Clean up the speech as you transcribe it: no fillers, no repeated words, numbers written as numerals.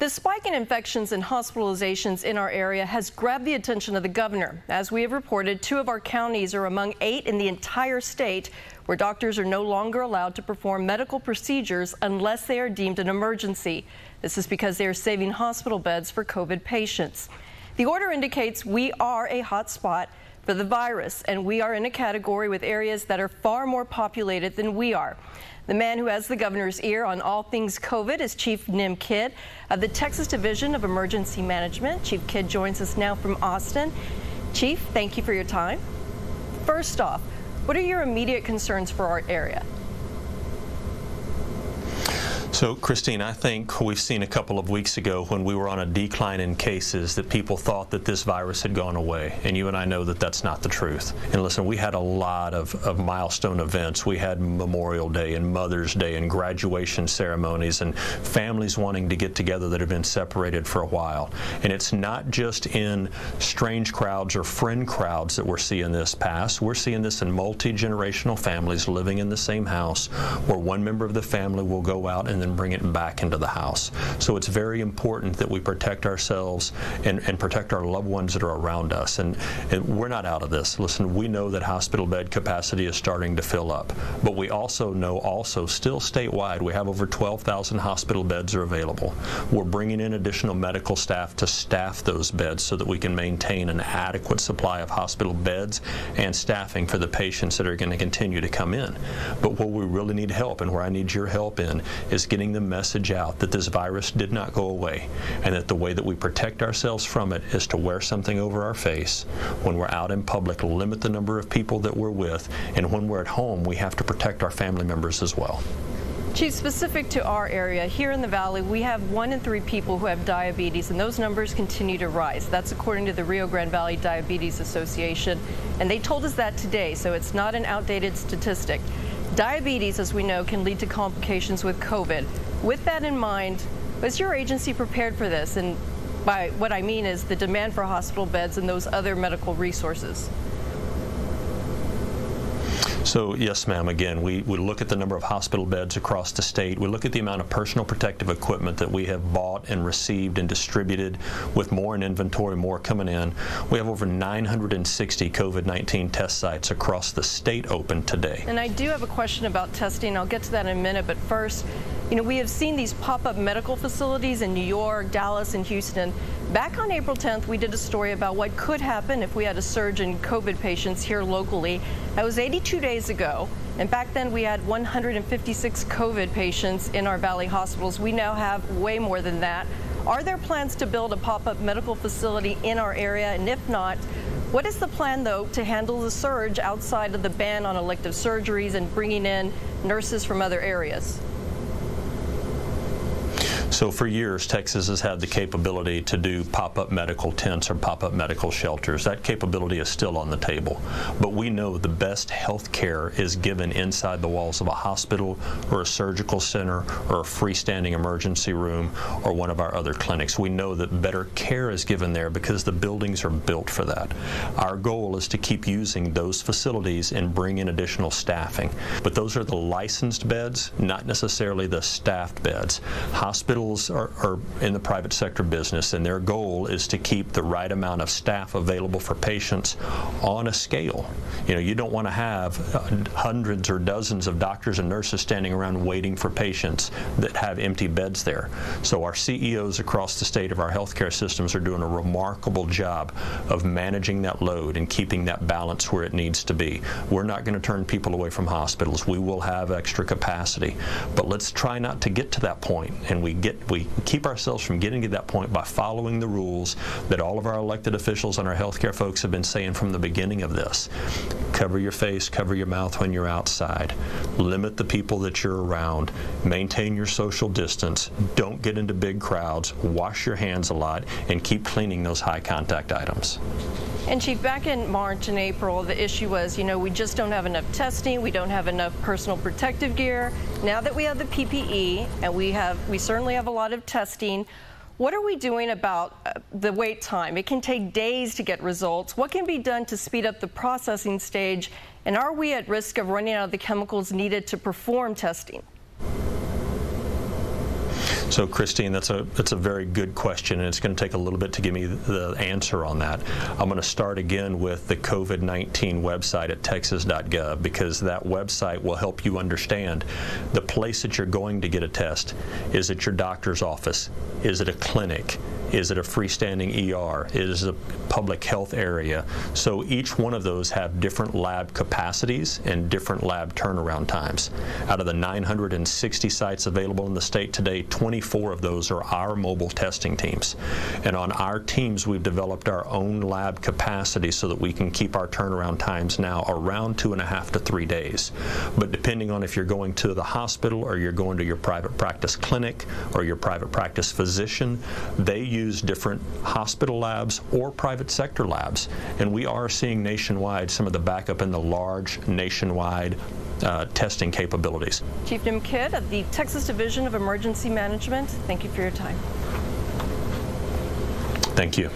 The spike in infections and hospitalizations in our area has grabbed the attention of the governor. As we have reported, 2 of our counties are among 8 in the entire state where doctors are no longer allowed to perform medical procedures unless they are deemed an emergency. This is because they are saving hospital beds for COVID patients. The order indicates we are a hot spot for the virus, and we are in a category with areas that are far more populated than we are. The man who has the governor's ear on all things COVID is Chief Nim Kidd of the Texas Division of Emergency Management. Chief Kidd joins us now from Austin. Chief, thank you for your time. First off, what are your immediate concerns for our area? So, Christine, I think we've seen a couple of weeks ago when we were on a decline in cases that people thought that this virus had gone away. And you and I know that that's not the truth. And listen, we had a lot of milestone events. We had Memorial Day and Mother's Day and graduation ceremonies and families wanting to get together that have been separated for a while. And it's not just in strange crowds or friend crowds that we're seeing this pass. We're seeing this in multi-generational families living in the same house where one member of the family will go out and then bring it back into the house. So it's very important that we protect ourselves and protect our loved ones that are around us. And we're not out of this. Listen, we know that hospital bed capacity is starting to fill up, but we also know still statewide we have over 12,000 hospital beds are available. We're bringing in additional medical staff to staff those beds so that we can maintain an adequate supply of hospital beds and staffing for the patients that are going to continue to come in. But where we really need help and where I need your help in is getting the message out that this virus did not go away, and that the way that we protect ourselves from it is to wear something over our face. When we're out in public, limit the number of people that we're with, and when we're at home, we have to protect our family members as well. Chief, specific to our area, here in the Valley, we have 1 in 3 people who have diabetes, and those numbers continue to rise. That's according to the Rio Grande Valley Diabetes Association, and they told us that today, so it's not an outdated statistic. Diabetes, as we know, can lead to complications with COVID. With that in mind, was your agency prepared for this? And by what I mean is the demand for hospital beds and those other medical resources. So yes, ma'am, again, we look at the number of hospital beds across the state. We look at the amount of personal protective equipment that we have bought and received and distributed, with more in inventory, more coming in. We have over 960 COVID-19 test sites across the state open today. And I do have a question about testing. I'll get to that in a minute, but first, you know, we have seen these pop-up medical facilities in New York, Dallas, and Houston. Back on April 10th, we did a story about what could happen if we had a surge in COVID patients here locally. That was 82 days ago, and back then we had 156 COVID patients in our Valley hospitals. We now have way more than that. Are there plans to build a pop-up medical facility in our area? And if not, what is the plan, though, to handle the surge outside of the ban on elective surgeries and bringing in nurses from other areas? So for years, Texas has had the capability to do pop-up medical tents or pop-up medical shelters. That capability is still on the table. But we know the best health care is given inside the walls of a hospital or a surgical center or a freestanding emergency room or one of our other clinics. We know that better care is given there because the buildings are built for that. Our goal is to keep using those facilities and bring in additional staffing. But those are the licensed beds, not necessarily the staffed beds. Hospitals are in the private sector business, and their goal is to keep the right amount of staff available for patients on a scale. You know, you don't want to have hundreds or dozens of doctors and nurses standing around waiting for patients that have empty beds there. So our CEOs across the state of our healthcare systems are doing a remarkable job of managing that load and keeping that balance where it needs to be. We're not going to turn people away from hospitals. We will have extra capacity, but let's try not to get to that point, and we keep ourselves from getting to that point by following the rules that all of our elected officials and our healthcare folks have been saying from the beginning of this. Cover your face, cover your mouth when you're outside. Limit the people that you're around. Maintain your social distance. Don't get into big crowds. Wash your hands a lot, and keep cleaning those high contact items. And Chief, back in March and April, the issue was, you know, we just don't have enough testing, we don't have enough personal protective gear. Now that we have the PPE, and we certainly have a lot of testing, what are we doing about the wait time? It can take days to get results. What can be done to speed up the processing stage? And are we at risk of running out of the chemicals needed to perform testing? So, Christine, that's a very good question, and it's going to take a little bit to give me the answer on that. I'm going to start again with the COVID-19 website at texas.gov, because that website will help you understand the place that you're going to get a test. Is it your doctor's office? Is it a clinic? Is it a freestanding ER? Is it a public health area? So each one of those have different lab capacities and different lab turnaround times. Out of the 960 sites available in the state today, 24 of those are our mobile testing teams. And on our teams, we've developed our own lab capacity so that we can keep our turnaround times now around 2.5 to 3 days. But depending on if you're going to the hospital or you're going to your private practice clinic or your private practice physician, they use different hospital labs or private sector labs. And we are seeing nationwide some of the backup in the large nationwide testing capabilities. Chief Jim Kidd of the Texas Division of Emergency Management, thank you for your time. Thank you.